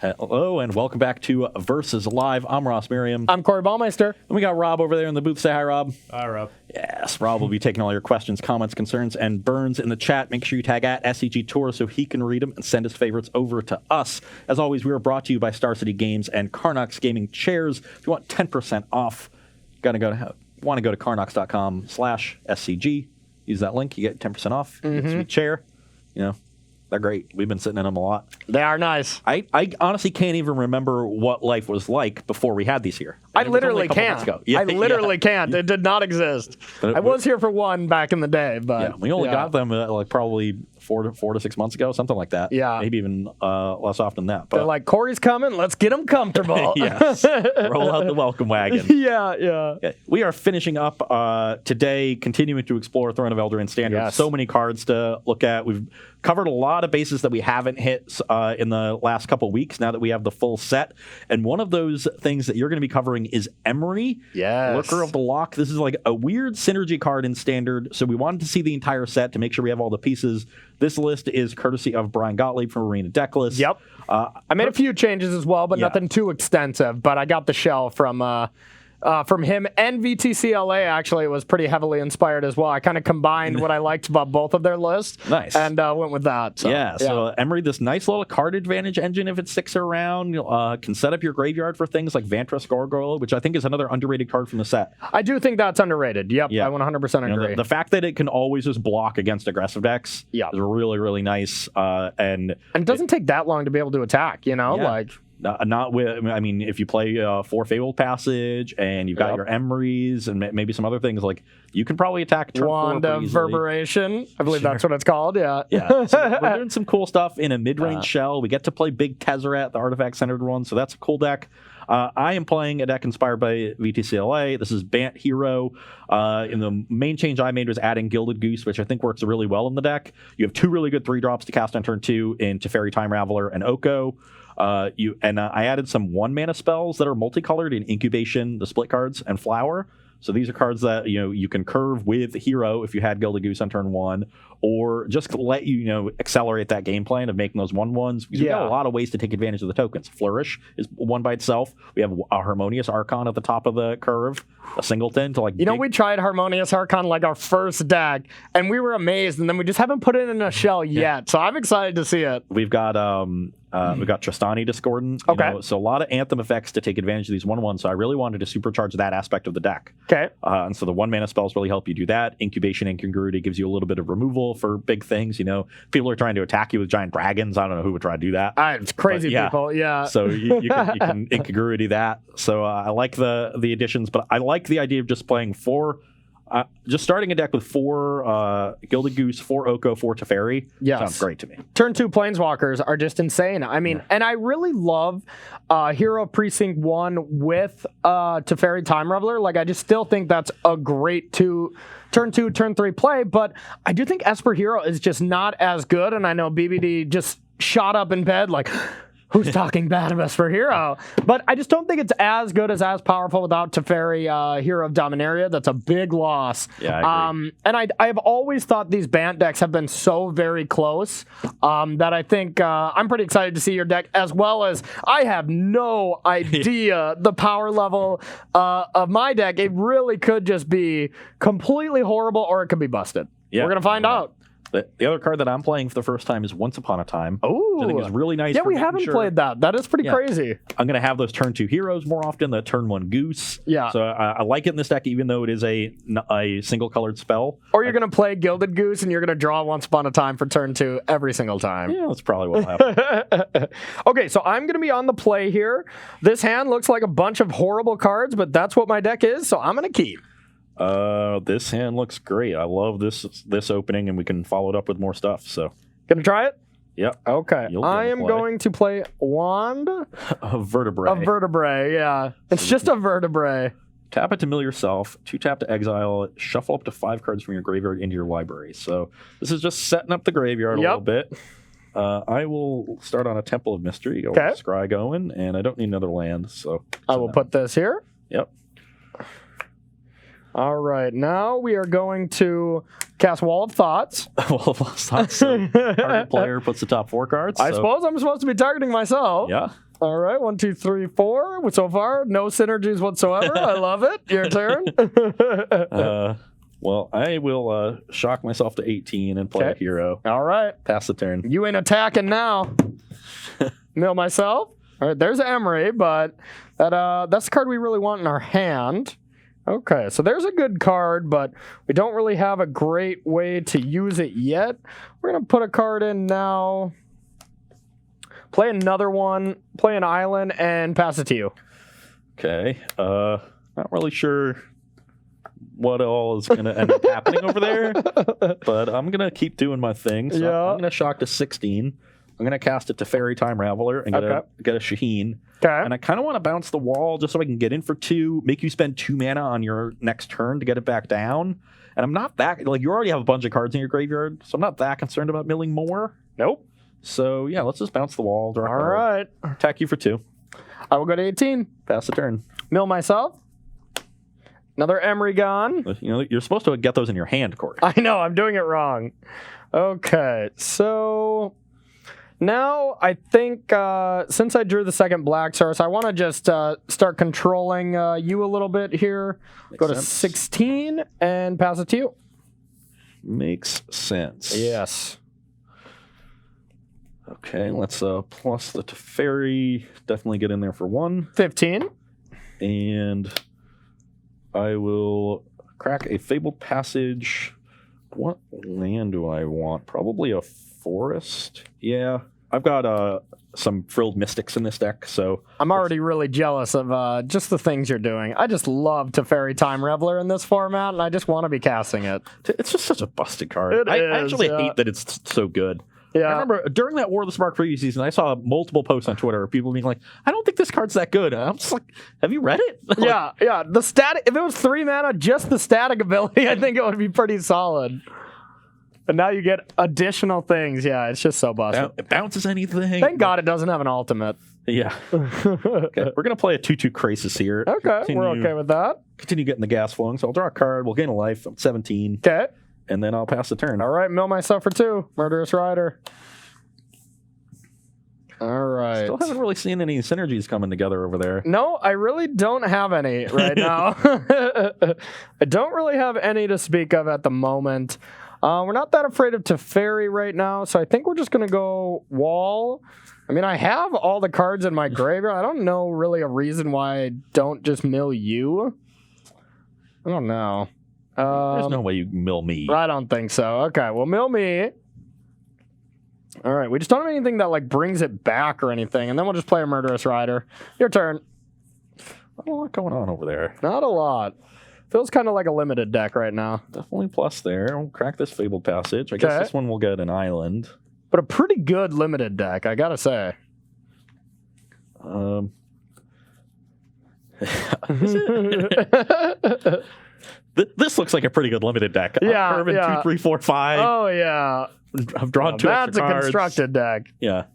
Hello, and welcome back to Versus Live. I'm Ross Merriam. I'm Corey Baumeister. And we got Rob over there in the booth. Say hi, Rob. Hi, Rob. Yes, Rob will be taking all your questions, comments, concerns, and burns in the chat. Make sure you tag at SCG Tour so he can read them and send his favorites over to us. As always, we are brought to you by Star City Games and Carnox Gaming Chairs. If you want 10% off, want to go to carnox.com/SCG. Use that link. You get 10% off. You get a sweet chair. You know, they're great. We've been sitting in them a lot. They are nice. I honestly can't even remember what life was like before we had these here. I literally can't. Yeah, I literally can't. It did not exist. I was here for one back in the day, but yeah, we only got them like probably 4 to 6 months ago, something like that. Yeah, maybe even less often than that. But they're like, Corey's coming. Let's get him comfortable. Yes, roll out the welcome wagon. Yeah. We are finishing up today, continuing to explore Throne of Eldraine Standard. Yes. So many cards to look at. We've covered a lot of bases that we haven't hit in the last couple of weeks. Now that we have the full set, and one of those things that you're going to be covering is Emery, Lurker of the Loch. This is like a weird synergy card in Standard, so we wanted to see the entire set to make sure we have all the pieces. This list is courtesy of Brian Gottlieb from Arena Decklist. Yep. I made a few changes as well, but nothing too extensive. But I got the shell from him, and VTCLA actually was pretty heavily inspired as well. I kind of combined what I liked about both of their lists. Nice. And went with that. So, so Emery, this nice little card advantage engine, if it sticks around, can set up your graveyard for things like Vantress Gargoyle, which I think is another underrated card from the set. I do think that's underrated. Yep, I 100% agree. The fact that it can always just block against aggressive decks is really, really nice. And it doesn't take that long to be able to attack, like... Not with, I mean, if you play 4 Fabled Passage and you've got your Emerys and maybe some other things, like you can probably attack turn Wand of Verberation. I believe that's what it's called. Yeah. So we're doing some cool stuff in a mid-range shell. We get to play Big Tezzeret, the artifact-centered one, so that's a cool deck. I am playing a deck inspired by VTCLA. This is Bant Hero. In the main change I made was adding Gilded Goose, which I think works really well in the deck. You have 2 really good 3-drops to cast on turn 2 into Teferi, Time Raveler, and Oko. I added some 1-mana spells that are multicolored in Incubation, the split cards, and Flower. So these are cards that you can curve with Hero if you had Gilded Goose on turn 1, or just let accelerate that game plan of making those 1/1s. We've got a lot of ways to take advantage of the tokens. Flourish is one by itself. We have a Harmonious Archon at the top of the curve, a singleton to we tried Harmonious Archon like our first deck, and we were amazed, and then we just haven't put it in a shell yet. So I'm excited to see it. We've got Tristani Discordant. So a lot of Anthem effects to take advantage of these 1/1s. So I really wanted to supercharge that aspect of the deck. Okay. And so the 1-mana spells really help you do that. Incubation Incongruity gives you a little bit of removal for big things. People are trying to attack you with giant dragons. I don't know who would try to do that. It's crazy people. Yeah. So you can Incongruity that. So I like the additions, but I like the idea of just playing 4. Just starting a deck with 4 Gilded Goose, 4 Oko, 4 Teferi sounds great to me. Turn 2 Planeswalkers are just insane. I mean, and I really love Hero Precinct 1 with Teferi, Time Reveler. Like, I just still think that's a great turn 2, turn 3 play, but I do think Esper Hero is just not as good, and I know BBD just shot up in bed like... Who's talking bad of us for Hero? But I just don't think it's as good as powerful without Teferi, Hero of Dominaria. That's a big loss. Yeah, I agree. And I've always thought these Bant decks have been so very close that I think I'm pretty excited to see your deck, as well as I have no idea the power level of my deck. It really could just be completely horrible, or it could be busted. Yeah. We're going to find out. The other card that I'm playing for the first time is Once Upon a Time. Oh, which I think is really nice. Yeah, we haven't played that. That is pretty crazy. I'm going to have those turn 2 heroes more often than turn 1 goose. Yeah. So I like it in this deck, even though it is a single colored spell. Or you're going to play Gilded Goose and you're going to draw Once Upon a Time for turn 2 every single time. Yeah, that's probably what will happen. Okay, so I'm going to be on the play here. This hand looks like a bunch of horrible cards, but that's what my deck is, so I'm going to keep. This hand looks great. I love this opening, and we can follow it up with more stuff. So, gonna try it? Yep. Okay. I am going to play Wand of Vertebrae. A Vertebrae, yeah. It's just a Vertebrae. Tap it to mill yourself, 2 tap to exile it, shuffle up to 5 cards from your graveyard into your library. So this is just setting up the graveyard a little bit. I will start on a Temple of Mystery, go with Scry going, and I don't need another land, so I will put this here. Yep. All right, now we are going to cast Wall of Thoughts. Wall of Thoughts. So target player puts the top 4 cards. I suppose I'm supposed to be targeting myself. Yeah. All right, 1, 2, 3, 4. So far, no synergies whatsoever. I love it. Your turn. Well, I will shock myself to 18 and play a hero. All right. Pass the turn. You ain't attacking now. Mill myself. All right, there's Emery, but that's the card we really want in our hand. Okay, so there's a good card, but we don't really have a great way to use it yet. We're going to put a card in now. Play another one, play an island, and pass it to you. Okay. Not really sure what all is going to end up happening over there, but I'm going to keep doing my thing. So I'm going to shock to 16. I'm going to cast it to Fairy Time Raveler and get a Shaheen. Okay. And I kind of want to bounce the wall just so I can get in for 2, make you spend 2 mana on your next turn to get it back down. And I'm not that, you already have a bunch of cards in your graveyard, so I'm not that concerned about milling more. Nope. So, yeah, let's just bounce the wall. All right. Attack you for 2. I will go to 18. Pass the turn. Mill myself. Another Emery gone. You're supposed to get those in your hand, Corey. I know, I'm doing it wrong. Okay, so now I think since I drew the second black source, I want to just start controlling you a little bit here. Go to 16 and pass it to you. Makes sense. Yes. Okay, let's plus the Teferi. Definitely get in there for 1. 15. And I will crack a Fabled Passage. What land do I want? Probably a forest. Yeah, I've got some Frilled Mystics in this deck, so I'm already really jealous of just the things you're doing. I just love Teferi Time Reveler in this format, and I just want to be casting it. It's just such a busted card. I actually hate that it's so good. Yeah. I remember during that War of the Spark preview season, I saw multiple posts on Twitter of people being like, I don't think this card's that good. And I'm just like, have you read it? Yeah. The static, if it was 3 mana, just the static ability, I think it would be pretty solid. And now you get additional things. Yeah, it's just so busted. It bounces anything. Thank God it doesn't have an ultimate. Yeah. Okay. We're going to play a 2/2 Krasis here. Okay, we're okay with that. Continue getting the gas flowing. So I'll draw a card. We'll gain a life. I'm 17. Okay. And then I'll pass the turn. All right, mill myself for 2. Murderous Rider. All right. Still haven't really seen any synergies coming together over there. No, I really don't have any right now. I don't really have any to speak of at the moment. We're not that afraid of Teferi right now, so I think we're just going to go wall. I mean, I have all the cards in my graveyard. I don't know really a reason why I don't just mill you. I don't know. There's no way you mill me. I don't think so. Okay, well, mill me. All right, we just don't have anything that brings it back or anything, and then we'll just play a Murderous Rider. Your turn. Not a lot going on over there. Not a lot. Feels kind of like a limited deck right now. Definitely plus there. We'll crack this Fabled Passage. I guess this one will get an island. But a pretty good limited deck, I gotta say. This looks like a pretty good limited deck. Yeah, Curve in 2, 3, 4, 5. Oh yeah. I've drawn 2 That's extra a cards. constructed deck. Yeah.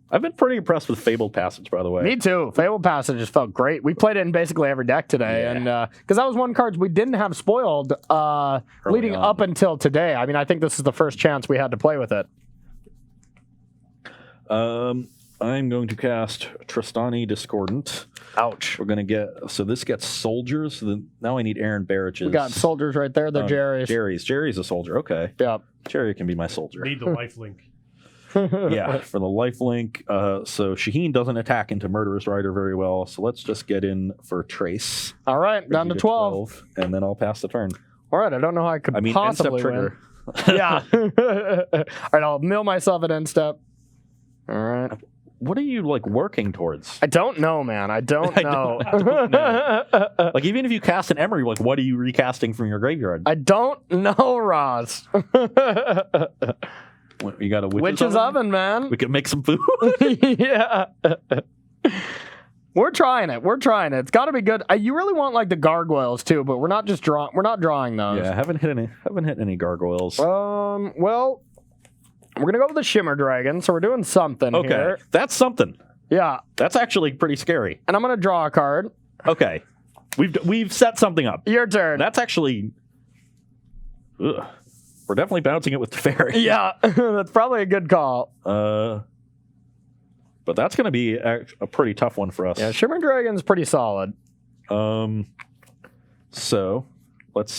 I've been pretty impressed with Fabled Passage, by the way. Me too. Fabled Passage just felt great. We played it in basically every deck today, and because that was one card we didn't have spoiled leading up until today. I mean, I think this is the first chance we had to play with it. I'm going to cast Tristani Discordant. Ouch. We're going to get... So this gets soldiers. So now I need Aaron Barrage's. We got soldiers right there. They're Jerry's. Jerry's a soldier. Okay. Yeah. Jerry can be my soldier. Need the life link. Yeah, for the life link. So Shaheen doesn't attack into Murderous Rider very well. So let's just get in for Trace. All right, down to 12. And then I'll pass the turn. All right, I don't know how I could possibly trigger. Win. Yeah. All right, I'll mill myself at end step. All right. What are you working towards? I don't know, man. I don't know. I don't know. Even if you cast an Emery, what are you recasting from your graveyard? I don't know, Ross. You got a witch's oven, man. We can make some food. Yeah. We're trying it. It's got to be good. You really want the gargoyles too, but we're not just drawing. We're not drawing those. Yeah, haven't hit any gargoyles. Well, we're gonna go with the Shimmer Dragon, so we're doing something here. That's something. Yeah, that's actually pretty scary. And I'm gonna draw a card. Okay, we've set something up. Your turn. That's actually. Ugh. We're definitely bouncing it with the fairy. Yeah, that's probably a good call. But that's going to be a pretty tough one for us. Yeah, Shimmer Dragon's pretty solid. So let's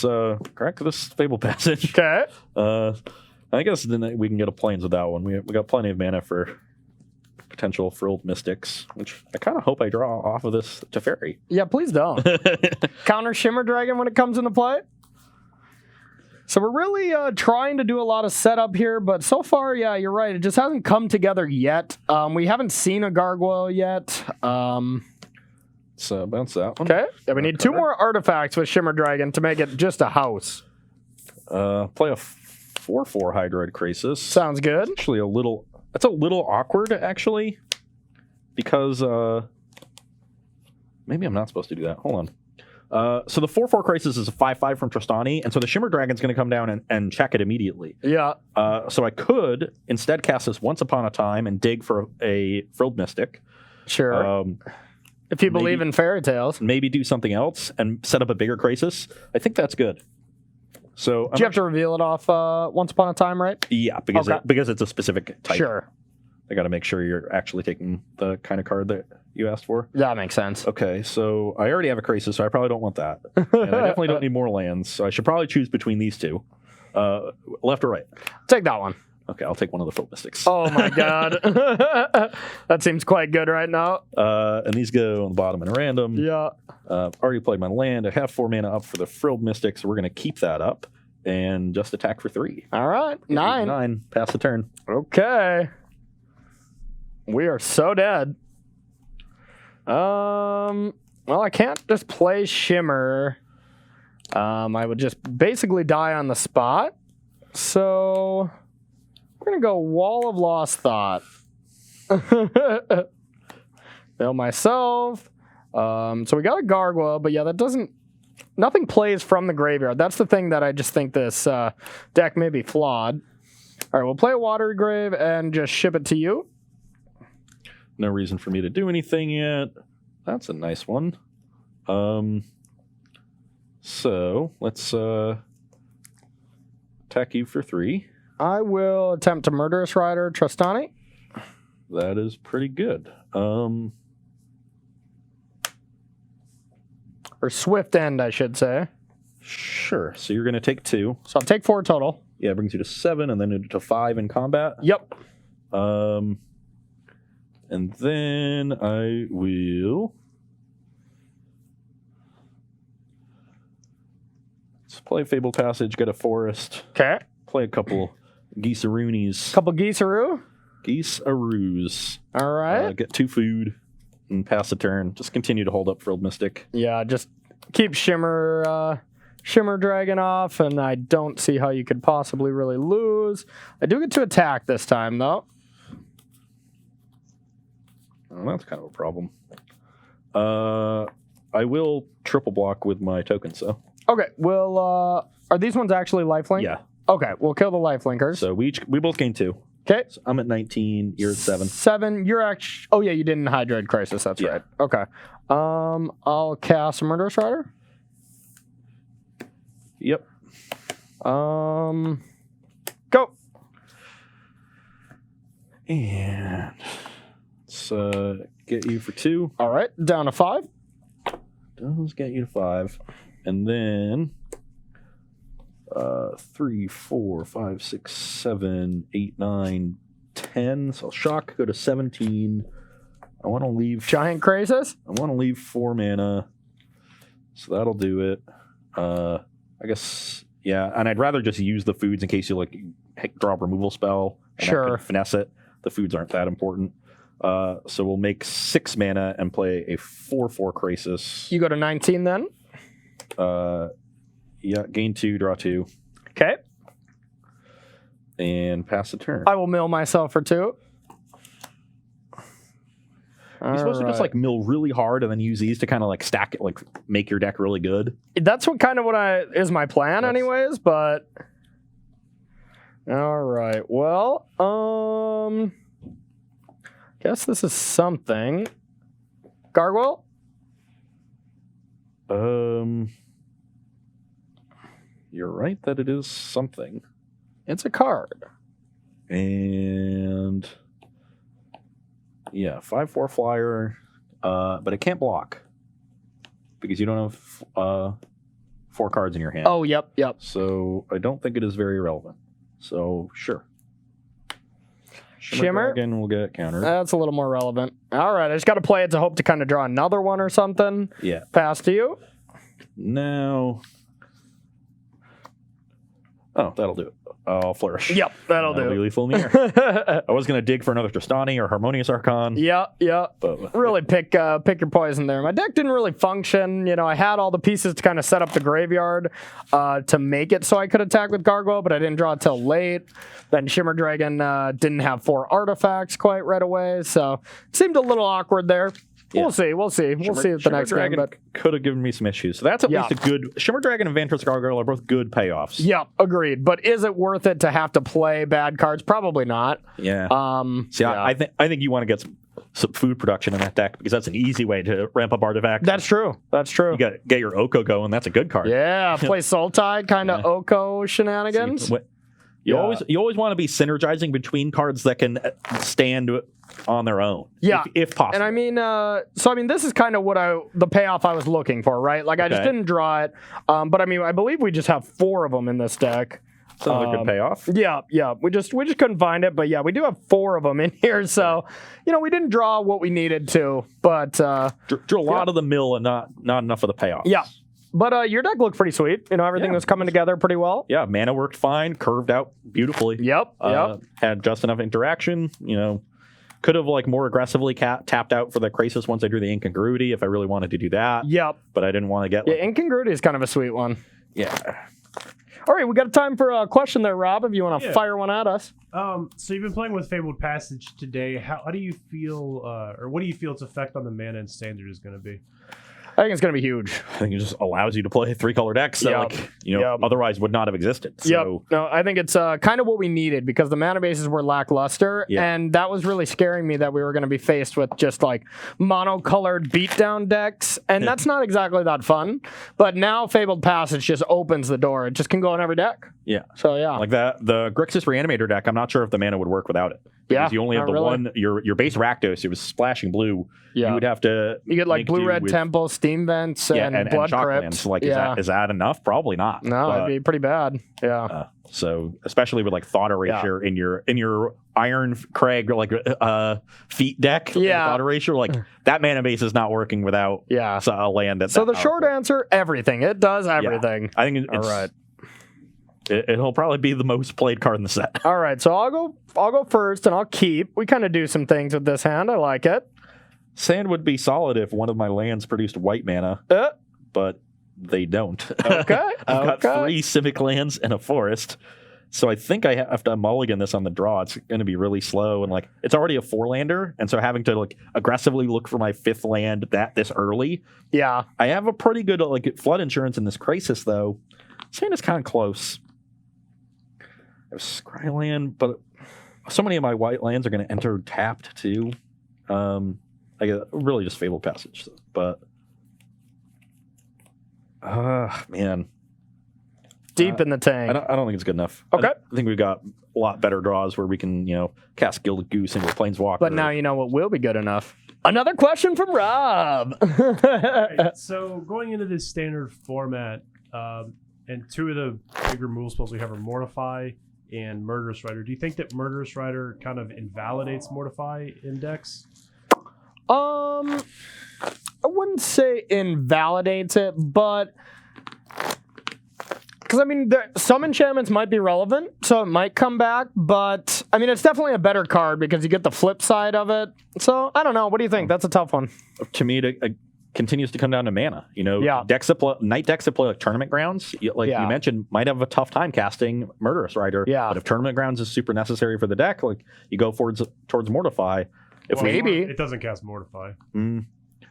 crack this Fable Passage. Okay. I guess then we can get a Plains with that one. We got plenty of mana for potential Frilled Mystics, which I kind of hope I draw off of this Teferi. Yeah, please don't. Counter Shimmer Dragon when it comes into play. So we're really trying to do a lot of setup here, but so far, yeah, you're right. It just hasn't come together yet. We haven't seen a Gargoyle yet. So bounce that one. Okay. Yeah, we need 2 more artifacts with Shimmer Dragon to make it just a house. Play a 4/4 Hydroid Krasis. Sounds good. Actually, it's a little awkward, actually, because maybe I'm not supposed to do that. Hold on. So the 4/4 Krasis is a 5/5 from Trostani, and so the Shimmer Dragon's going to come down and check it immediately. Yeah. So I could instead cast this Once Upon a Time and dig for a Frilled Mystic. Sure. If you believe in fairy tales. Maybe do something else and set up a bigger Krasis. I think that's good. So do you have to reveal it off Once Upon a Time, right? Yeah, because it's a specific type. Sure. I got to make sure you're actually taking the kind of card that you asked for. That makes sense. Okay, so I already have a Krasis, so I probably don't want that. And I definitely don't need more lands, so I should probably choose between these two. Left or right? Take that one. Okay, I'll take one of the Frilled Mystics. Oh my god. That seems quite good right now. And these go on the bottom in random. Yeah. Already played my land. I have 4 mana up for the Frilled Mystic, so we're going to keep that up and just attack for 3. All right. 9. 9. Pass the turn. Okay. We are so dead. Well, I can't just play Shimmer. I would just basically die on the spot. So we're going to go Wall of Lost Thought. Build myself. So we got a Gargoyle, but yeah, that doesn't... Nothing plays from the graveyard. That's the thing that I just think this deck may be flawed. All right, we'll play a Watery Grave and just ship it to you. No reason for me to do anything yet. That's a nice one. So let's attack you for 3. I will attempt to Murderous Rider Trostani. That is pretty good. Or Swift End, I should say. Sure. So you're going to take 2. So I'll take 4 total. Yeah, it brings you to 7 and then to 5 in combat. Yep. And then I will... Let's play Fable Passage, get a Forest. Okay. Play a couple Geesaroonies. Couple Geesearoo. Geesaroos. All right. Get 2 food and pass the turn. Just continue to hold up Frilled Mystic. Yeah, just keep Shimmer Dragon off, and I don't see how you could possibly really lose. I do get to attack this time, though. Oh, that's kind of a problem. I will triple block with my tokens, though. Okay, well, are these ones actually lifelink? Yeah. Okay, we'll kill the lifelinkers. So we both gain 2. Okay. So I'm at 19, you're at 7. 7, you're actually... Oh, yeah, you didn't Hydroid Crisis, that's right. Okay. I'll cast Murderous Rider. Yep. Go. And let's get you for 2. All right, down to 5. Does get you to 5. And then 3, 4, 5, 6, 7, 8, 9, 10. So I'll shock, go to 17. I want to leave... Giant Crisis? I want to leave 4 mana. So that'll do it. I guess, yeah. And I'd rather just use the foods in case you draw a removal spell. And sure. I can finesse it. The foods aren't that important. So we'll make 6 mana and play a 4/4 Krasis. You go to 19 then? Yeah, gain 2, draw 2. Okay. And pass the turn. I will mill myself for 2. You're supposed to just mill really hard and then use these to kind of stack it, make your deck really good. That's what is my plan anyways, but all right. Well, guess this is something. Gargoyle? You're right that it is something. It's a card. And Yeah, 5/4 flyer, but it can't block because you don't have 4 cards in your hand. Oh, yep. So I don't think it is very relevant. So sure. Shimmer? Dragon will get countered. That's a little more relevant. All right, I just got to play it to hope to kind of draw another one or something. Yeah. Pass to you. Now. Oh, that'll do it. I'll flourish. Yep, that'll do. Be lethal in the air. I was going to dig for another Tristani or Harmonious Archon. Yeah. But Really pick your poison there. My deck didn't really function. You know, I had all the pieces to kind of set up the graveyard to make it so I could attack with Gargoyle, but I didn't draw it till late. Then Shimmer Dragon didn't have 4 artifacts quite right away, so it seemed a little awkward there. Yeah. We'll see. We'll see at the next game. But could have given me some issues. So that's at least a good... Shimmer Dragon and Vantress Gargoyle are both good payoffs. yeah, agreed. But is it worth it to have to play bad cards? Probably not. Yeah. Yeah. I think you want to get some food production in that deck because that's an easy way to ramp up artifacts. That's true. You got to get your Oko going. That's a good card. Yeah, play Sultide, kind of Oko shenanigans. You always want to be synergizing between cards that can stand on their own. Yeah, if possible. And I mean, this is kind of the payoff I was looking for, right? Like I just didn't draw it, but I mean, I believe we just have 4 of them in this deck. Sounds like a good payoff. Yeah. We just couldn't find it, but yeah, we do have 4 of them in here. So, we didn't draw what we needed to, but drew a lot of the mill and not enough of the payoff. Yeah. But your deck looked pretty sweet. Everything was coming together pretty well. Yeah, mana worked fine, curved out beautifully. Yep. Had just enough interaction. Could have more aggressively tapped out for the Crisis once I drew the Incongruity if I really wanted to do that. Yep. But I didn't want to get. Incongruity is kind of a sweet one. Yeah. All right, we got time for a question there, Rob. If you want to fire one at us. So you've been playing with Fabled Passage today. How do you feel, or what do you feel its effect on the mana and standard is going to be? I think it's going to be huge. I think it just allows you to play 3-color decks that, otherwise would not have existed. So. Yep. No, I think it's kind of what we needed because the mana bases were lackluster, and that was really scaring me that we were going to be faced with just monocolored beatdown decks, and that's not exactly that fun. But now Fabled Passage just opens the door; it just can go in every deck. Yeah. So yeah, like that. The Grixis Reanimator deck, I'm not sure if the mana would work without it. Because you only have the one, your base Rakdos, it was splashing blue. Yeah. You would have to. You get blue-red Temple, Steam Vents, and Blood Crypt. Is that enough? Probably not. No, it'd be pretty bad. Yeah. So especially with Thought Erasure in your Iron Crag feet deck, Thought Erasure, that mana base is not working without a land that's. So the short answer, everything. It does everything. Yeah. I think it's all right. It'll probably be the most played card in the set. All right, so I'll go first, and I'll keep. We kind of do some things with this hand. I like it. Sand would be solid if one of my lands produced white mana, but they don't. Okay. I've got 3 Civic lands and a forest, so I think I have to mulligan this on the draw. It's going to be really slow, and it's already a 4-lander, and so having to aggressively look for my 5th land this early. Yeah, I have a pretty good flood insurance in this Crisis though. Sand is kind of close. I have Scryland, but so many of my white lands are going to enter tapped too. I get really just Fabled Passage, but man, deep in the tank. I don't think it's good enough. Okay, I think we've got a lot better draws where we can cast Gilded Goose into a Planeswalker. But now you know what will be good enough. Another question from Rob. Right, so going into this standard format, and 2 of the big removal spells we have are Mortify and Murderous Rider. Do you think that Murderous Rider kind of invalidates Mortify in decks? I wouldn't say invalidates it, but because some enchantments might be relevant, so it might come back. But it's definitely a better card because you get the flip side of it. So I don't know. What do you think? That's a tough one. To me, it continues to come down to mana. Decks night decks that play Tournament Grounds, you mentioned, might have a tough time casting Murderous Rider. Yeah. But if Tournament Grounds is super necessary for the deck, you go towards Mortify. Maybe it doesn't cast Mortify.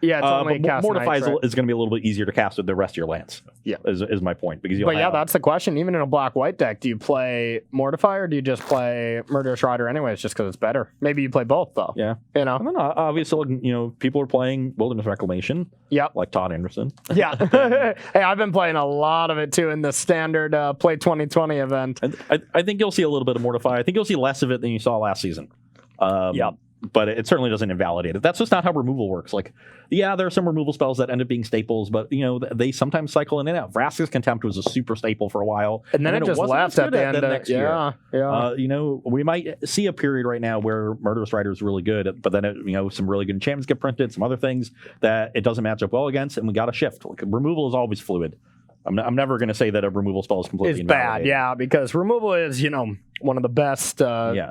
Yeah, it's only but cast Mortify nights, right? is going to be a little bit easier to cast with the rest of your lands. Yeah, is my point because that's the question. Even in a black-white deck, do you play Mortify or do you just play Murderous Rider anyways, just because it's better? Maybe you play both though. Yeah, I don't know. Obviously, people are playing Wilderness Reclamation. Yep. Like Todd Anderson. Yeah. Hey, I've been playing a lot of it too in the standard Play 2020 event. I think you'll see a little bit of Mortify. I think you'll see less of it than you saw last season. but it certainly doesn't invalidate it. That's just not how removal works. Like, yeah, there are some removal spells that end up being staples, but they sometimes cycle in and out. Vraska's Contempt was a super staple for a while, and then it just wasn't left as at good the end of next year. Yeah. We might see a period right now where Murderous Rider is really good, but then some really good enchantments get printed, some other things that it doesn't match up well against, and we got to shift. Like, removal is always fluid. I'm never going to say that a removal spell is completely bad, yeah, because removal is, one of the best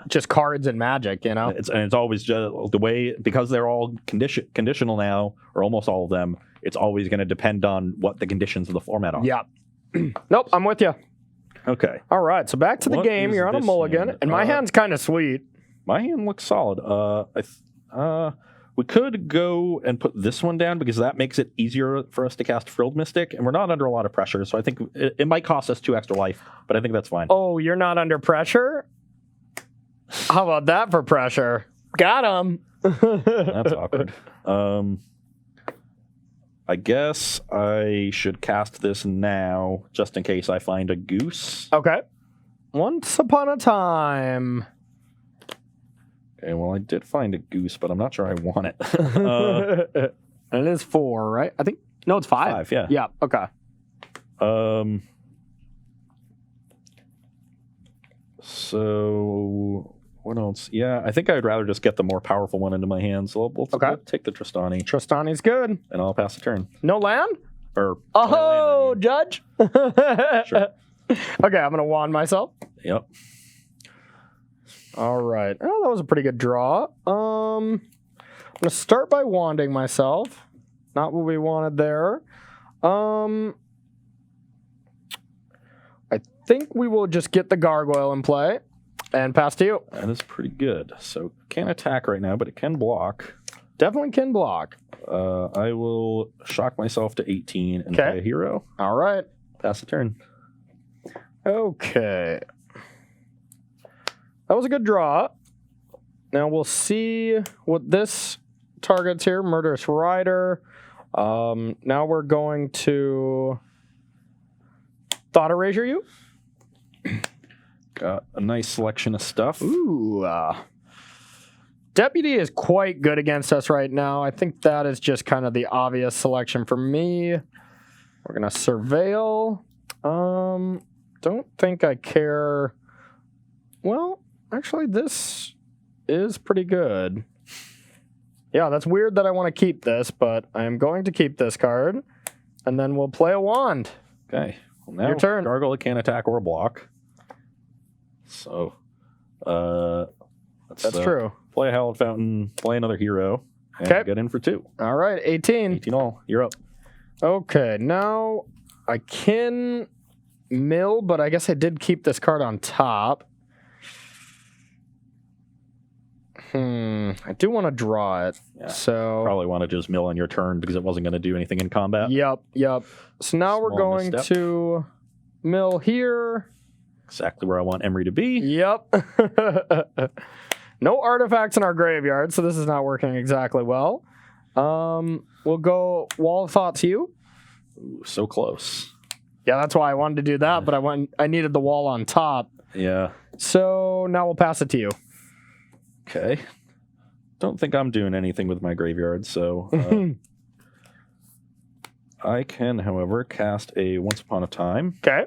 just cards in Magic, It's always just the way, because they're all conditional now, or almost all of them, it's always going to depend on what the conditions of the format are. Yeah. Nope, I'm with you. Okay. All right, so back to the game. You're on a mulligan, and my hand's kind of sweet. My hand looks solid. We could go and put this one down because that makes it easier for us to cast Frilled Mystic, and we're not under a lot of pressure, so I think it might cost us 2 extra life, but I think that's fine. Oh, you're not under pressure? How about that for pressure? Got him. That's awkward. I guess I should cast this now, just in case I find a goose. Okay. Once upon a time. Okay, well, I did find a goose, but I'm not sure I want it. And it is 4, right? I think. No, it's 5. 5, yeah. Yeah, okay. So, what else? Yeah, I think I'd rather just get the more powerful one into my hands. So we'll take the Tristani. Tristani's good. And I'll pass the turn. No land? Or oh, land, Judge? Sure. Okay, I'm going to wand myself. Yep. All right. Oh, that was a pretty good draw. I'm going to start by wanding myself. Not what we wanted there. I think we will just get the Gargoyle in play and pass to you. That is pretty good. So, can't attack right now, but it can block. Definitely can block. I will shock myself to 18 and play a hero. All right. Pass the turn. Okay. That was a good draw. Now we'll see what this targets here. Murderous Rider. Now we're going to Thought Erasure you. Got a nice selection of stuff. Ooh. Deputy is quite good against us right now. I think that is just kind of the obvious selection for me. We're going to Surveil. Don't think I care. Well, actually, this is pretty good. Yeah, that's weird that I want to keep this, but I am going to keep this card. And then we'll play a wand. Okay. Well, now your turn. Gargoyle can't attack or block. So, that's true. Play a Hallowed Fountain, play another hero, and get in for 2. All right, 18. 18 all. You're up. Okay, now I can mill, but I guess I did keep this card on top. I do want to draw it. Yeah, so probably want to just mill on your turn because it wasn't going to do anything in combat. Yep. So now we're going to mill here. Exactly where I want Emery to be. Yep. No artifacts in our graveyard, so this is not working exactly well. We'll go Wall of Thought to you. Ooh, so close. Yeah, that's why I wanted to do that, but I needed the wall on top. Yeah. So now we'll pass it to you. Okay. Don't think I'm doing anything with my graveyard, so I can, however, cast a Once Upon a Time. Okay.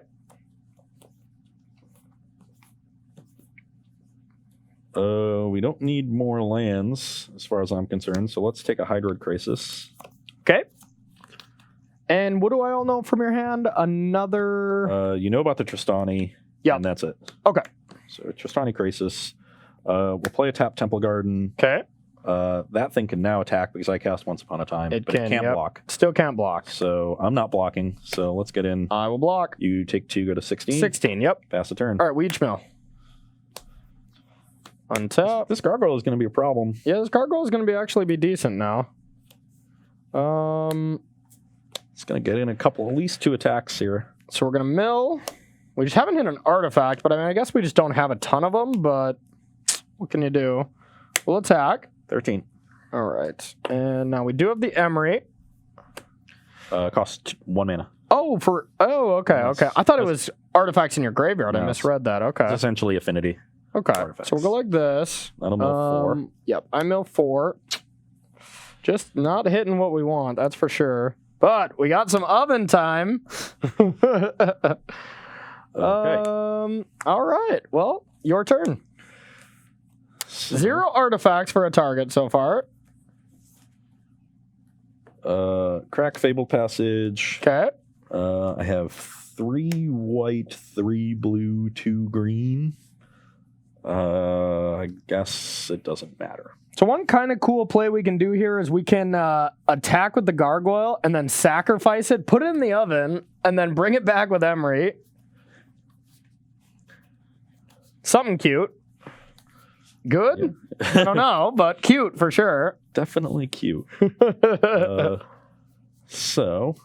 We don't need more lands, as far as I'm concerned, so let's take a Hydroid Crisis. Okay. And what do I all know from your hand? Another... you know about the Tristani, and that's it. Okay. So Tristani Crisis. We'll play a tap Temple Garden. Okay. That thing can now attack because I cast Once Upon a Time, but it can't block. Still can't block. So I'm not blocking, so let's get in. I will block. You take 2, go to 16. 16, yep. Pass the turn. All right, we each mill. Untap. This Gargoyle is going to be a problem. Yeah, this Gargoyle is going to actually be decent now. It's going to get in at least 2 attacks here. So we're going to mill. We just haven't hit an artifact, but I guess we just don't have a ton of them, but what can you do? We'll attack. 13. All right. And now we do have the Emery. Costs 1 mana. Okay. I thought it was artifacts in your graveyard. I misread that. Okay. It's essentially Affinity. Okay, artifacts. so we'll go like this. That'll mill 4. Yep, I mill 4. Just not hitting what we want, that's for sure. But we got some oven time. Okay. All right. Well, your turn. 0 artifacts for a target so far. Crack Fable Passage. Okay. I have 3 white, 3 blue, 2 green. I guess it doesn't matter. So one kind of cool play we can do here is we can attack with the gargoyle and then sacrifice it, put it in the oven, and then bring it back with Emery. Something cute. Good? I don't know, but cute for sure. Definitely cute. So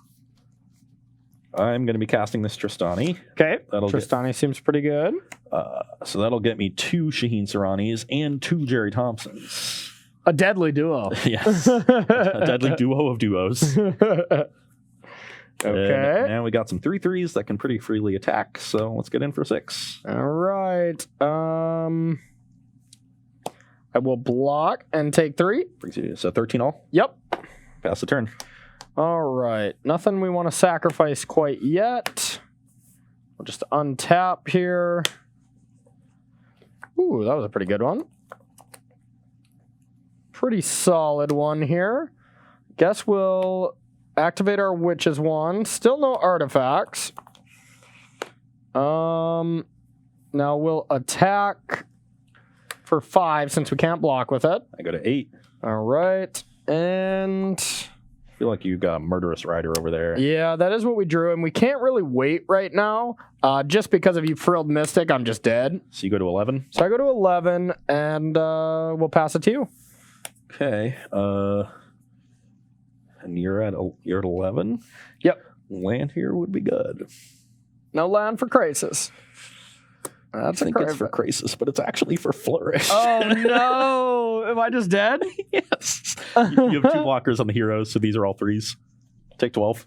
I'm going to be casting this Tristani. Okay. That'll Tristani seems pretty good. So that'll get me 2 Shaheen Saranis and 2 Jerry Thompsons. A deadly duo. Yes. A deadly duo of duos. Okay. And we got some 3/3s that can pretty freely attack, so let's get in for 6. All right. I will block and take 3. So 13 all. Yep. Pass the turn. All right. Nothing we want to sacrifice quite yet. We'll just untap here. Ooh, that was a pretty good one. Pretty solid one here. Guess we'll activate our Witch's Wand. Still no artifacts. Now we'll attack for 5 since we can't block with it. I go to 8. All right. And I feel like you got a Murderous Rider over there. yeah, that is what we drew. And we can't really wait right now. Just because of you Frilled Mystic, I'm just dead. So you go to 11. So I go to 11 and we'll pass it to you. Okay. And you're at 11. Yep. Land here would be good. No land for Crisis. That's I think it's for Crisis, but it's actually for Flourish. Oh no! Am I just dead? Yes. You have 2 blockers on the heroes, so these are all 3s. Take 12.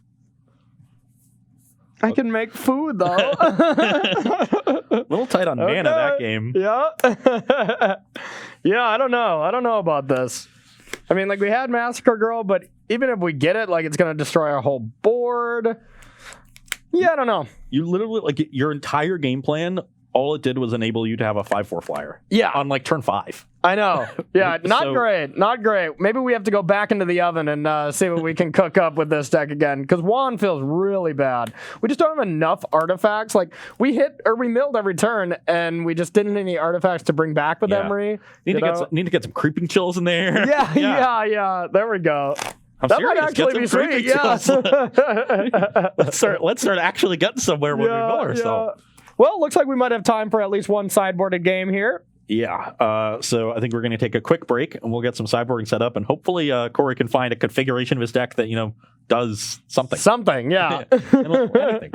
I can make food though. A little tight on mana that game. Yeah. Yeah, I don't know. I don't know about this. I mean, like we had Massacre Girl, but even if we get it, like it's gonna destroy our whole board. Yeah, I don't know. You literally, like, your entire game plan, all it did was enable you to have a 5/4 flyer. Yeah. On like turn 5. I know. Yeah, not So- great. Not great. Maybe we have to go back into the oven and see what we can cook up with this deck again. Because Wand feels really bad. We just don't have enough artifacts. Like, we milled every turn, and we just didn't have any artifacts to bring back with Yeah. Emery. Need to get some creeping chills in there. Yeah. There we go. I'm That serious. might actually be Get some sweet. creeping Yeah. chills. Let's start actually getting somewhere when we mill ourselves. Well, looks like we might have time for at least one sideboarded game here. Yeah. So I think we're going to take a quick break and we'll get some sideboarding set up, and hopefully Corey can find a configuration of his deck that, does something. Something, yeah. Anything.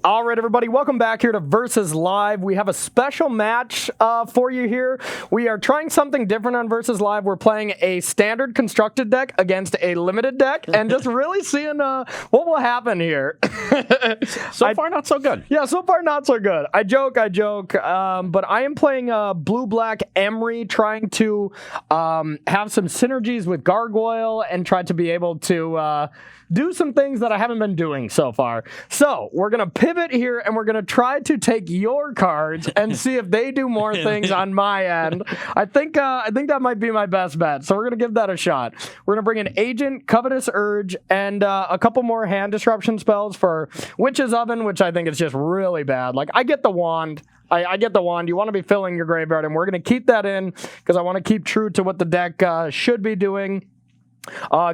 All right, everybody, welcome back here to Versus Live. We have a special match for you here. We are trying something different on Versus Live. We're playing a standard constructed deck against a limited deck and just really seeing what will happen here. So far, not so good. Yeah, so far not so good. I joke. But I am playing blue-black Emery, trying to have some synergies with Gargoyle and try to be able to do some things that I haven't been doing so far. So we're going to pivot here and we're going to try to take your cards and see if they do more things on my end. I think that might be my best bet. So we're going to give that a shot. We're going to bring an Agent, Covetous Urge, and a couple more hand disruption spells for Witch's Oven, which I think is just really bad. Like, I get the wand. I get the wand. You want to be filling your graveyard, and we're going to keep that in because I want to keep true to what the deck should be doing.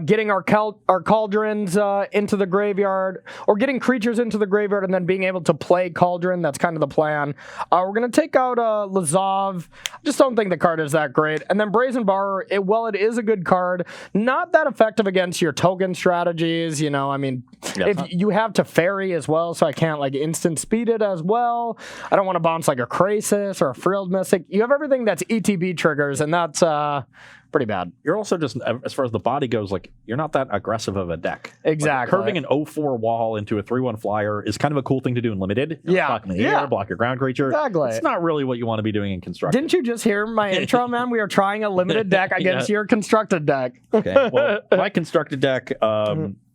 Getting our cauldrons into the graveyard, or getting creatures into the graveyard and then being able to play Cauldron. That's kind of the plan. We're going to take out Lazov. Just don't think the card is that great. And then Brazen Borrower, while it is a good card, not that effective against your token strategies. If you have Teferi as well, so I can't like instant speed it as well. I don't want to bounce like a Crisis or a Frilled Mystic. You have everything that's ETB triggers, and that's pretty bad. You're also just, as far as the body goes, like, you're not that aggressive of a deck. Exactly. Like, curving an 0-4 wall into a 3-1 flyer is kind of a cool thing to do in limited. Yeah. Block in the air, block your ground creature. Exactly. It's not really what you want to be doing in constructed. Didn't you just hear my intro, man? We are trying a limited deck against your constructed deck. Okay. Well, my constructed deck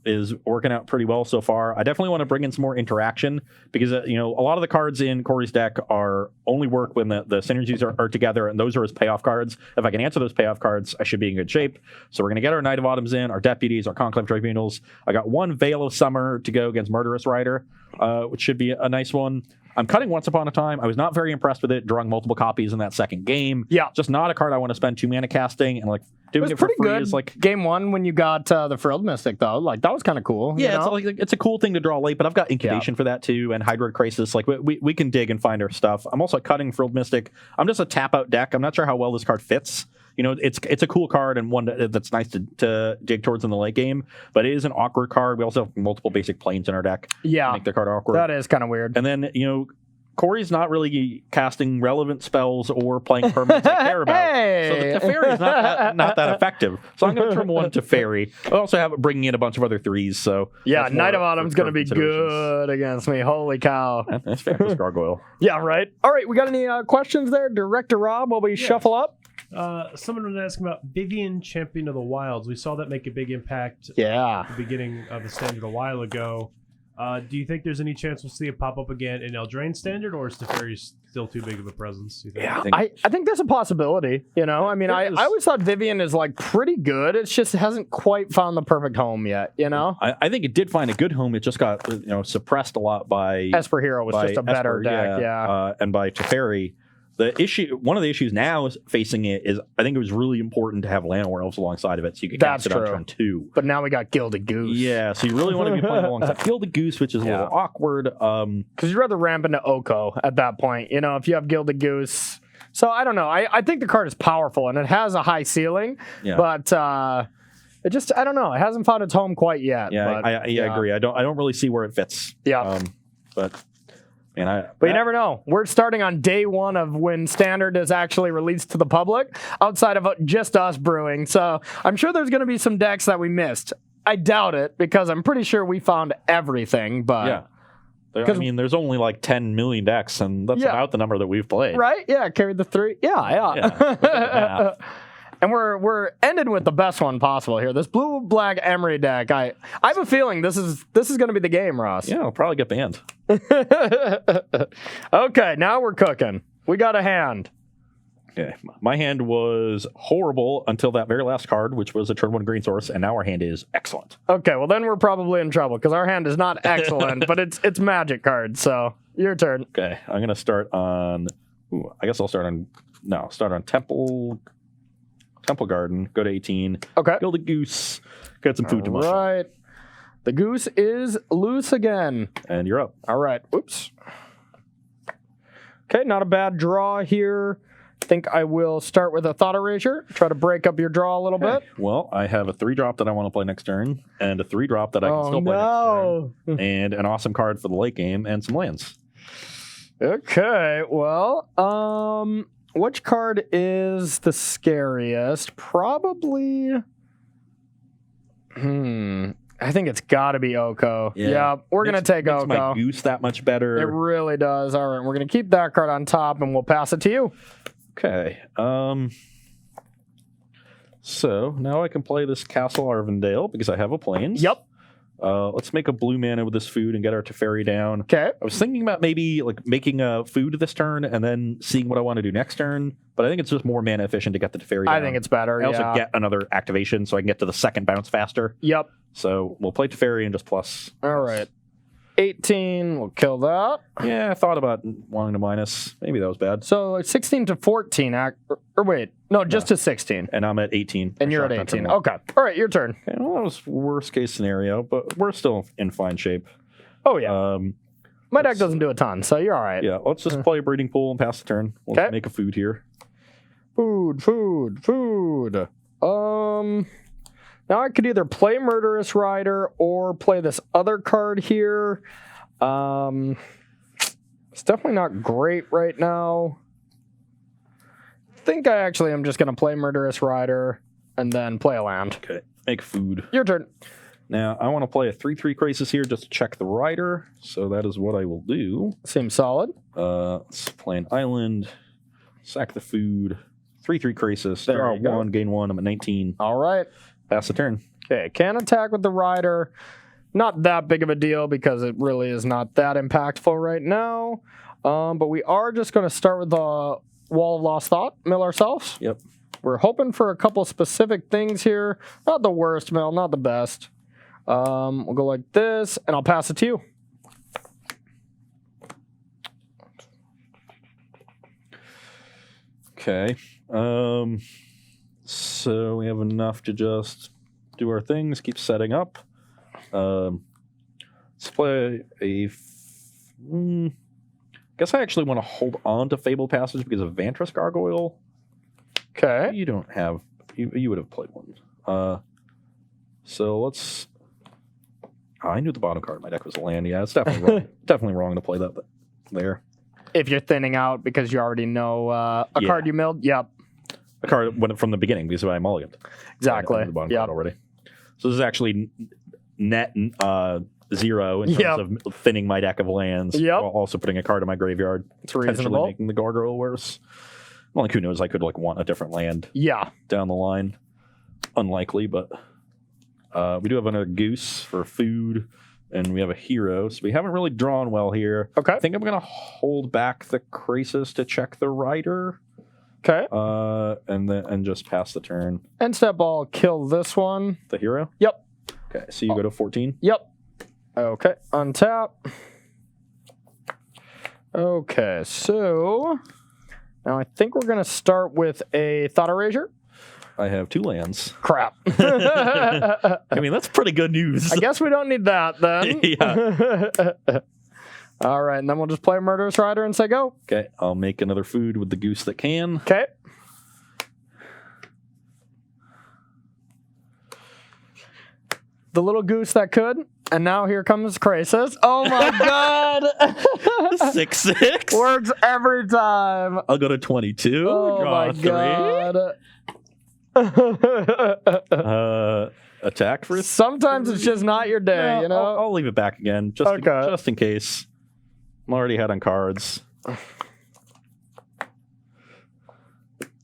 is working out pretty well so far. I definitely want to bring in some more interaction because, a lot of the cards in Corey's deck are only work when the synergies are together, and those are his payoff cards. If I can answer those payoff cards, I should be in good shape. So we're going to get our Knight of Autumns in, our Deputies, our Conclave Tribunals. I got one Veil of Summer to go against Murderous Rider, which should be a nice one. I'm cutting Once Upon a Time. I was not very impressed with it, drawing multiple copies in that second game. Yeah. Just not a card I want to spend 2 mana casting, and doing it for pretty free good. is like Game 1 when you got the Frilled Mystic, though. Like, that was kind of cool. Yeah, it's a cool thing to draw late, but I've got Incubation for that too, and Hydroid Crisis. Like, we can dig and find our stuff. I'm also cutting Frilled Mystic. I'm just a tap out deck. I'm not sure how well this card fits. It's a cool card and one that's nice to dig towards in the late game, but it is an awkward card. We also have multiple basic planes in our deck. Yeah, make the card awkward. That is kind of weird. And then Corey's not really casting relevant spells or playing permanents I care about. Hey! So the Teferi is not that effective. So I'm going to turn one Teferi. I also have it bringing in a bunch of other 3s. So yeah, Knight of Autumn's going to be good against me. Holy cow. That's fair for Gargoyle. Yeah, right. All right, we got any questions there? Director Rob, while we shuffle up? Someone was asking about Vivian, Champion of the Wilds. We saw that make a big impact at the beginning of the standard a while ago. Do you think there's any chance we'll see it pop up again in Eldraine Standard, or is Teferi still too big of a presence? You think? Yeah, I think there's a possibility. I mean, I always thought Vivian is pretty good. It just hasn't quite found the perfect home yet. I think it did find a good home. It just got suppressed a lot by Esper Hero was just a better deck. And by Teferi. One of the issues now is facing it is I think it was really important to have Llanowar Elves alongside of it so you could cast it on turn 2. But now we got Gilded Goose. Yeah, so you really want to be playing alongside Gilded Goose, which is a little awkward. Because you'd rather ramp into Oko at that point, if you have Gilded Goose. So I don't know. I think the card is powerful and it has a high ceiling, but it just, I don't know. It hasn't found its home quite yet. Yeah, I agree. I don't really see where it fits. Yeah. But you never know. We're starting on day 1 of when Standard is actually released to the public, outside of just us brewing. So I'm sure there's going to be some decks that we missed. I doubt it because I'm pretty sure we found everything. But there's only 10 million decks, and that's about the number that we've played. Right? Yeah, carried the 3. Yeah. And we're ending with the best one possible here. This blue-black Emery deck. I have a feeling this is going to be the game, Ross. Yeah, I'll probably get banned. Okay, now we're cooking. We got a hand. Okay, my hand was horrible until that very last card, which was a turn 1 green source, and now our hand is excellent. Okay, well then we're probably in trouble because our hand is not excellent, but it's magic cards. So your turn. Okay, I'm gonna start on. I guess I'll start on Temple Garden, go to 18. Okay. Build a goose. Got some food to mushroom. All right. The goose is loose again. And you're up. All right. Oops. Okay, not a bad draw here. I think I will start with a Thought Erasure. Try to break up your draw a little bit. Well, I have a 3-drop that I want to play next turn, and a 3-drop that I can still play next turn, and an awesome card for the late game, and some lands. Okay, well, which card is the scariest? Probably. I think it's got to be Oko. Yeah, we're going to take Oko. Makes my goose that much better. It really does. All right, we're going to keep that card on top, and we'll pass it to you. Okay. So now I can play this Castle Arvindale because I have a plains. Yep. Let's make a blue mana with this food and get our Teferi down. Okay. I was thinking about maybe making a food this turn and then seeing what I want to do next turn, but I think it's just more mana efficient to get the Teferi down. I think it's better. I also get another activation so I can get to the second bounce faster. Yep. So we'll play Teferi and just plus. All right. 18, we'll kill that. Yeah, I thought about wanting to minus. Maybe that was bad. So 16 to 14, or wait, no, just to 16. And I'm at 18. And you're at 18. Okay. All right, your turn. Okay, well, that was worst case scenario, but we're still in fine shape. Oh, yeah. My deck doesn't do a ton, so you're all right. Yeah, let's just play a breeding pool and pass the turn. We'll make a food here. Food. Now I could either play Murderous Rider or play this other card here. It's definitely not great right now. I think I actually am just going to play Murderous Rider. and then play a land. Okay, make food. Your turn. Now, I want to play a 3/3 crisis here just to check the rider, so that is what I will do. Seems solid. Let's play an island, sack the food, 3/3 crisis, There draw you go. 1, gain 1, I'm at 19. All right. Pass the turn. Okay, can attack with the rider. Not that big of a deal because it really is not that impactful right now. But we are just going to start with the Wall of Lost Thought, mill ourselves. Yep. We're hoping for a couple specific things here. Not the worst mill, not the best. We'll go like this, and I'll pass it to you. Okay. So we have enough to just do our things, keep setting up. Let's play a... guess I actually want to hold on to Fable Passage because of Vantress Gargoyle. Okay. You don't have... You would have played one. So let's... Oh, I knew the bottom card of my deck was a land. Yeah, it's definitely wrong. Definitely wrong to play that there. If you're thinning out because you already know a card you milled, yep. A card went from the beginning because I mulliganed. Exactly. The bottom card already. So this is actually net 0 in terms of thinning my deck of lands. Yep. While also putting a card in my graveyard. It's Potentially reasonable. making the Gargoyle worse. Well, like, who knows? I could want a different land Yeah. down the line. Unlikely, but we do have another goose for food, and we have a hero, so we haven't really drawn well here. Okay. I think I'm going to hold back the Crisis to check the rider, Okay. and just pass the turn. End step, I'll kill this one. The hero? Yep. Okay, so you go to 14? Yep. Okay. Untap. Okay, so now I think we're going to start with a Thought Erasure. I have 2 lands. Crap. I mean, that's pretty good news. I guess we don't need that then. Yeah. All right, and then we'll just play Murderous Rider and say go. Okay, I'll make another food with the goose that can. Okay. The little goose that could, and now here comes Crisis. Oh my god! 6/6. Works every time. I'll go to 22. Oh draw my 3. god. Attack for... Sometimes it's just not your day, No, you know? I'll leave it back again, just in case. I'm already ahead on cards.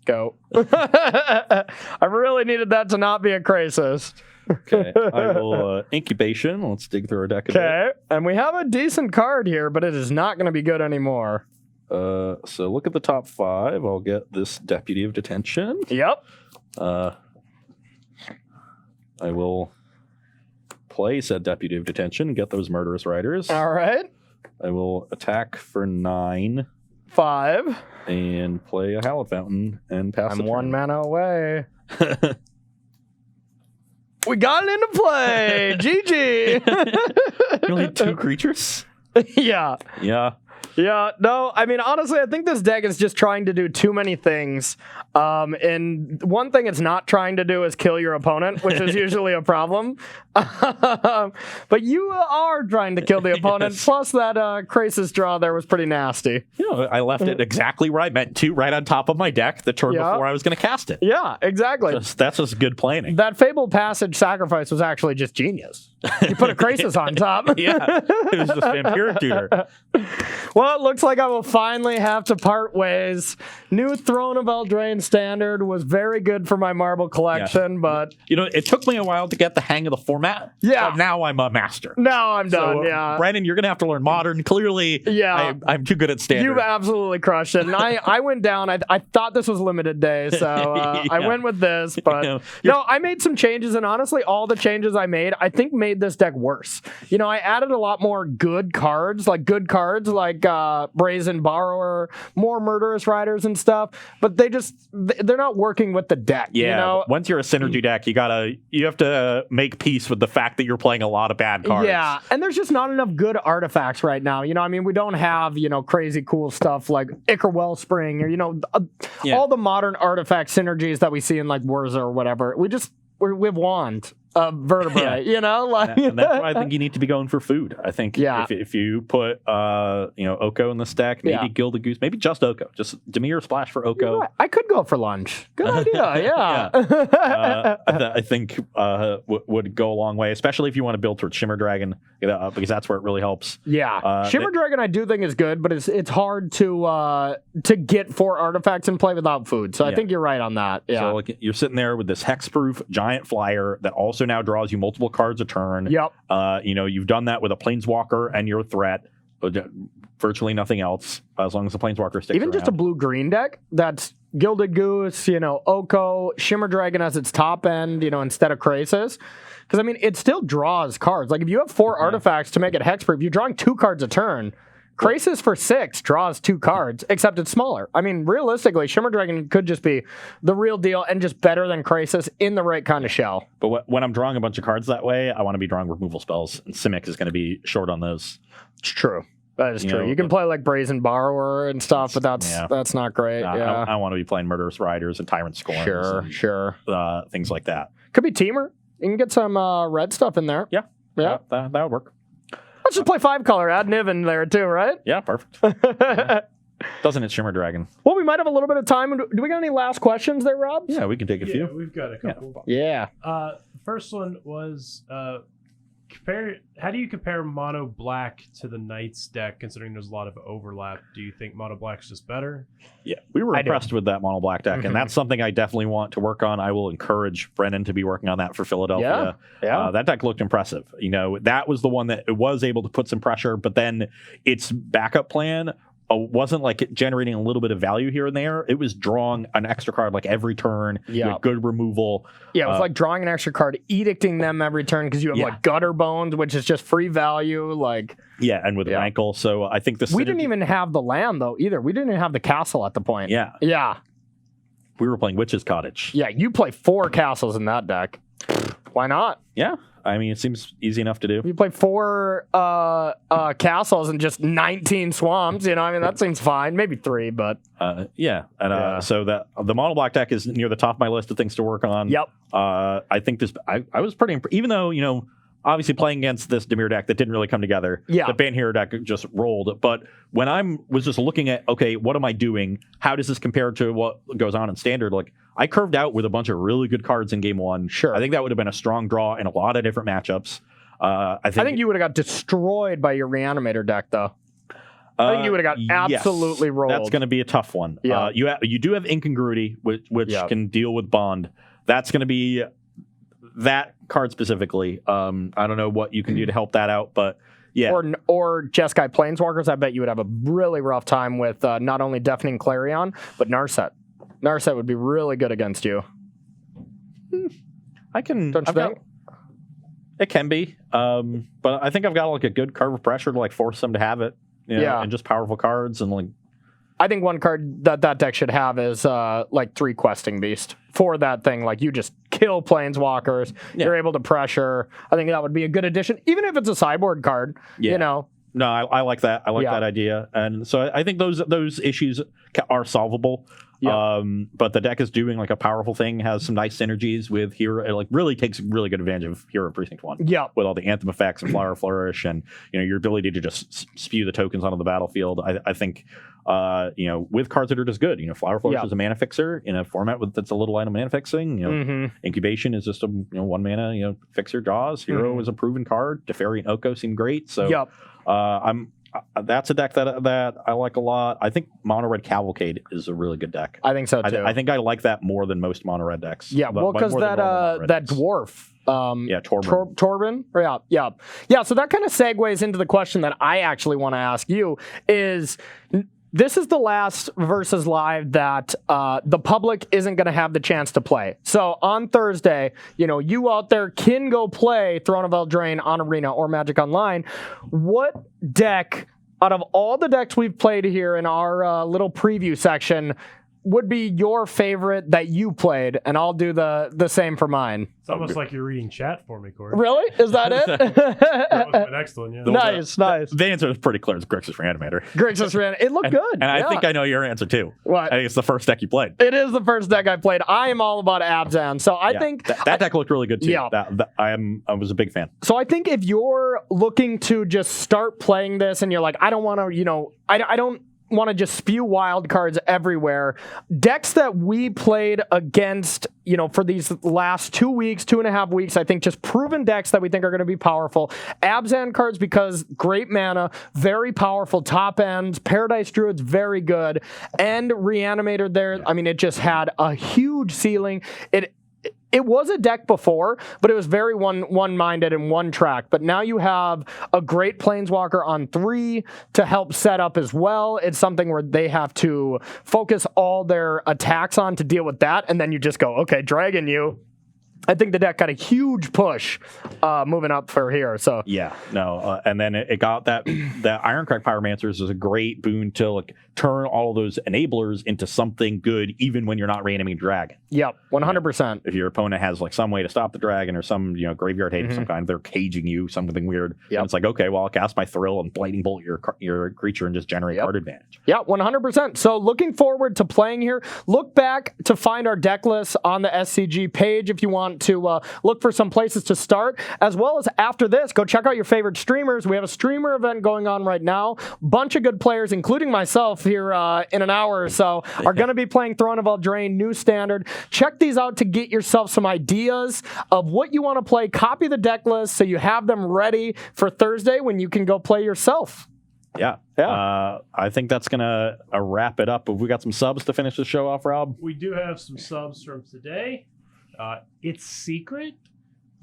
Go. I really needed that to not be a Crisis. Okay, I will incubation. Let's dig through our deck a bit. Okay, and we have a decent card here, but it is not going to be good anymore. So look at the top 5. I'll get this Deputy of Detention. Yep. I will play said Deputy of Detention and get those Murderous Riders. All right. I will attack for 9 5. and play a Hallowed Fountain and pass the I'm 1 turn. mana away. We got it into play. GG. You only have 2 creatures? Yeah. Yeah. Yeah, no, I mean, honestly, I think this deck is just trying to do too many things. And one thing it's not trying to do is kill your opponent, which is usually a problem. But you are trying to kill the opponent. Yes. Plus, that Crisis draw there was pretty nasty. You know, I left it exactly where I meant to, right on top of my deck the turn Yeah. before I was going to cast it. Yeah, exactly. That's just good planning. That Fabled Passage sacrifice was actually just genius. You put a Crisis on top. Yeah, it was just vampiric tutor. Well, it looks like I will finally have to part ways. New Throne of Eldraine Standard was very good for my marble collection, but You know, it took me a while to get the hang of the format. Yeah. But now I'm a master. now I'm done. So, Yeah. Brandon, you're going to have to learn Modern. Clearly, Yeah. I'm too good at Standard. You've absolutely crushed it. And I went down. I thought this was limited day, so I Yeah. went with this. But You know, no, I made some changes, and honestly, all the changes I made, I think made this deck worse. You know, I added a lot more good cards like Brazen Borrower, more Murderous Riders and stuff, but they're not working with the deck. Yeah, You know? once you're a synergy deck, you have to make peace with the fact that you're playing a lot of bad cards. Yeah, and there's just not enough good artifacts right now. You know, I mean, we don't have, crazy cool stuff like Ichor Wellspring or, Yeah. all the modern artifact synergies that we see in like Wurza or whatever. We have Wand. vertebrae, you know? Like, and that's why I think you need to be going for food. I think Yeah. if you put Oko in the stack, maybe Yeah. Gilded Goose, maybe just Oko, just Dimir Splash for Oko. Right. I could go for lunch. Good idea, yeah. I think would go a long way, especially if you want to build towards Shimmer Dragon, because that's where it really helps. Yeah, Shimmer Dragon I do think is good, but it's hard to get 4 artifacts and play without food. So I think you're right on that. Yeah. So like, you're sitting there with this hexproof giant flyer that also now draws you multiple cards a turn. Yep. You've done that with a Planeswalker and your threat. Virtually nothing else, as long as the Planeswalker sticks Even just a around. blue-green deck that's Gilded Goose, Oko, Shimmer Dragon as its top end, instead of Krasis. Because, I mean, it still draws cards. Like, if you have 4 artifacts to make it hexproof, you're drawing 2 cards a turn. Krasis for 6 draws 2 cards, except it's smaller. I mean, realistically, Shimmer Dragon could just be the real deal and just better than Krasis in the right kind of shell. But when I'm drawing a bunch of cards that way, I want to be drawing removal spells, and Simic is going to be short on those. It's true. That is true. You can play like Brazen Borrower and stuff, but that's not great. I want to be playing Murderous Riders and Tyrant Scorns. Sure. Things like that. Could be Teamer. You can get some red stuff in there. Yeah. That would work. Let's just play 5-color. Add Niv in there too, right? Yeah, perfect. Doesn't it Shimmer Dragon? Well, we might have a little bit of time. Do we got any last questions there, Rob? Yeah, we can take a few. We've got a couple. Yeah. First one was how do you compare Mono Black to the Knights deck, considering there's a lot of overlap? Do you think Mono Black's just better? Yeah, we were impressed with that Mono Black deck, and that's something I definitely want to work on. I will encourage Brennan to be working on that for Philadelphia. Yeah. That deck looked impressive. That was the one that it was able to put some pressure, but then its backup plan wasn't like generating a little bit of value here and there. It was drawing an extra card like every turn. Yeah. With good removal. Yeah, it was like drawing an extra card, edicting them every turn because you have like Gutter Bones, which is just free value. And with Rankle. So I think we didn't even have the land though either. We didn't even have the castle at the point. Yeah. We were playing Witch's Cottage. Yeah, you play 4 castles in that deck. Why not? Yeah. I mean, it seems easy enough to do. You play 4 castles and just 19 swamps. That seems fine. Maybe 3, but so that the Mono Black deck is near the top of my list of things to work on. Yep. I think I was pretty even though obviously playing against this Dimir deck that didn't really come together. Yeah. The Bant Hero deck just rolled. But when I was just looking at, okay, what am I doing? How does this compare to what goes on in Standard? Like, I curved out with a bunch of really good cards in game 1. Sure. I think that would have been a strong draw in a lot of different matchups. I think you would have got destroyed by your Reanimator deck, though. I think you would have got absolutely rolled. That's going to be a tough one. Yeah. You do have Incongruity, which can deal with Bond. That's going to be that card specifically. I don't know what you can do to help that out, but yeah. Or Jeskai Planeswalkers. I bet you would have a really rough time with not only Deafening Clarion, but Narset. Narset would be really good against you. I can. Don't you think? It can be, but I think I've got like a good curve of pressure to like force them to have it. And just powerful cards and like. I think one card that deck should have is like 3 Questing Beast for that thing. Like you just kill Planeswalkers. Yeah. You're able to pressure. I think that would be a good addition, even if it's a sideboard card. Yeah. No, I like that. I like that idea, and so I think those issues are solvable. Yeah. But the deck is doing like a powerful thing, has some nice synergies with Hero. It like really takes really good advantage of Hero Precinct 1. Yeah. With all the Anthem effects and Flower Flourish, and your ability to just spew the tokens onto the battlefield. I think with cards that are just good. Flower Flourish is a mana fixer in a format that's a little item mana fixing. Incubation is just a 1 mana fixer draws. Hero is a proven card. Teferi and Oko seem great. So that's a deck that I like a lot. I think Mono Red Cavalcade is a really good deck. I think so too. I think I like that more than most Mono Red decks. Yeah, well, because that dwarf. Torben. Yeah. So that kind of segues into the question that I actually want to ask you is. This is the last Versus Live that the public isn't going to have the chance to play. So on Thursday, you out there can go play Throne of Eldraine on Arena or Magic Online. What deck, out of all the decks we've played here in our little preview section, would be your favorite that you played, and I'll do the same for mine. It's almost like you're reading chat for me, Corey. Really? Is that That was my it? next one, yeah. Nice. The answer is pretty clear. It's Grixis Reanimator. Grixis ran. It looked good. And I think I know your answer too. What? I think it's the first deck you played. It is the first deck I played. I am all about Abzan, so I think that deck looked really good too. Yeah. I was a big fan. So I think if you're looking to just start playing this and you're like, I don't want to, I don't want to just spew wild cards everywhere. Decks that we played against, for these last 2 weeks, 2.5 weeks, I think just proven decks that we think are going to be powerful. Abzan cards because great mana, very powerful top ends. Paradise Druid's very good. And Reanimator there, I mean, it just had a huge ceiling. It was a deck before, but it was very one-minded and one track. But now you have a great Planeswalker on 3 to help set up as well. It's something where they have to focus all their attacks on to deal with that, and then you just go, okay, Dragon you. I think the deck got a huge push moving up for here. So and then it got that Ironcrag Pyromancers is a great boon to turn all those enablers into something good, even when you're not reanimating dragon. Yep, 100%. If your opponent has some way to stop the dragon or some graveyard hate of some kind, they're caging you, something weird. Yep. And it's like, okay, well, I'll cast my Thrill and Lightning Bolt your creature and just generate card advantage. Yeah, 100%. So looking forward to playing here. Look back to find our deck list on the SCG page if you want to look for some places to start, as well as after this, go check out your favorite streamers. We have a streamer event going on right now. Bunch of good players, including myself here in an hour or so, are going to be playing Throne of Eldraine, new standard. Check these out to get yourself some ideas of what you want to play. Copy the deck list so you have them ready for Thursday when you can go play yourself. Yeah. I think that's going to wrap it up. Have we got some subs to finish the show off, Rob? We do have some subs from today. It's Secret,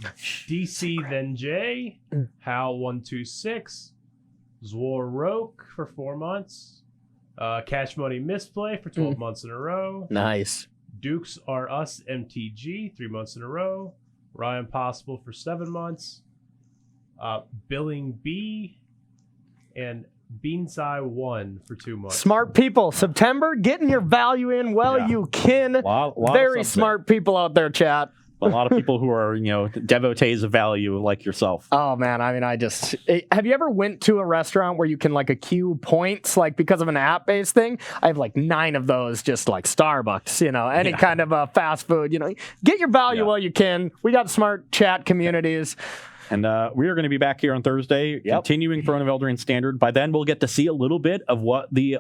DC Then J, Hal126, Zwar Roke for 4 months, Cash Money Misplay for 12 months in a row, Nice. Dukes Are Us MTG 3 months in a row, Ryan Possible for 7 months, Billing B, and Beansai 1 for 2 months. Smart people. September, getting your value in you can. Lot Very of smart people out there, chat. A lot of people who are, devotees of value like yourself. Oh man, I mean, have you ever went to a restaurant where you can accrue points because of an app-based thing? I have 9 of those, just like Starbucks, any kind of fast food. Get your value while you can. We got smart chat communities. And we are going to be back here on Thursday, continuing Throne of Eldraine Standard. By then, we'll get to see a little bit of what the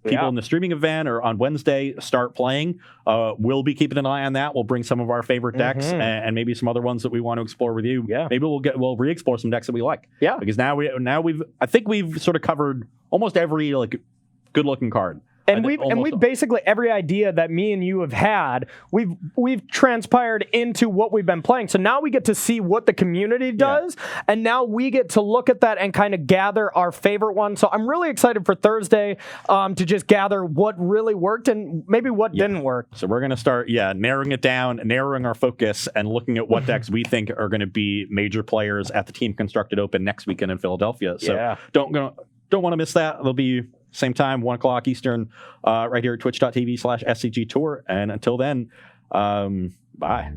people in the streaming event or on Wednesday start playing. We'll be keeping an eye on that. We'll bring some of our favorite decks and maybe some other ones that we want to explore with you. Yeah. Maybe we'll re-explore some decks that we like. Yeah. Because now we've sort of covered almost every good-looking card. And we've basically every idea that me and you have had, we've transpired into what we've been playing. So now we get to see what the community does, and now we get to look at that and kind of gather our favorite one. So I'm really excited for Thursday to just gather what really worked and maybe what didn't work. So we're gonna start narrowing it down, narrowing our focus, and looking at what decks we think are going to be major players at the Team Constructed Open next weekend in Philadelphia. So don't want to miss that. It'll be same time, 1 o'clock Eastern, right here at twitch.tv/SCG Tour. And until then, bye.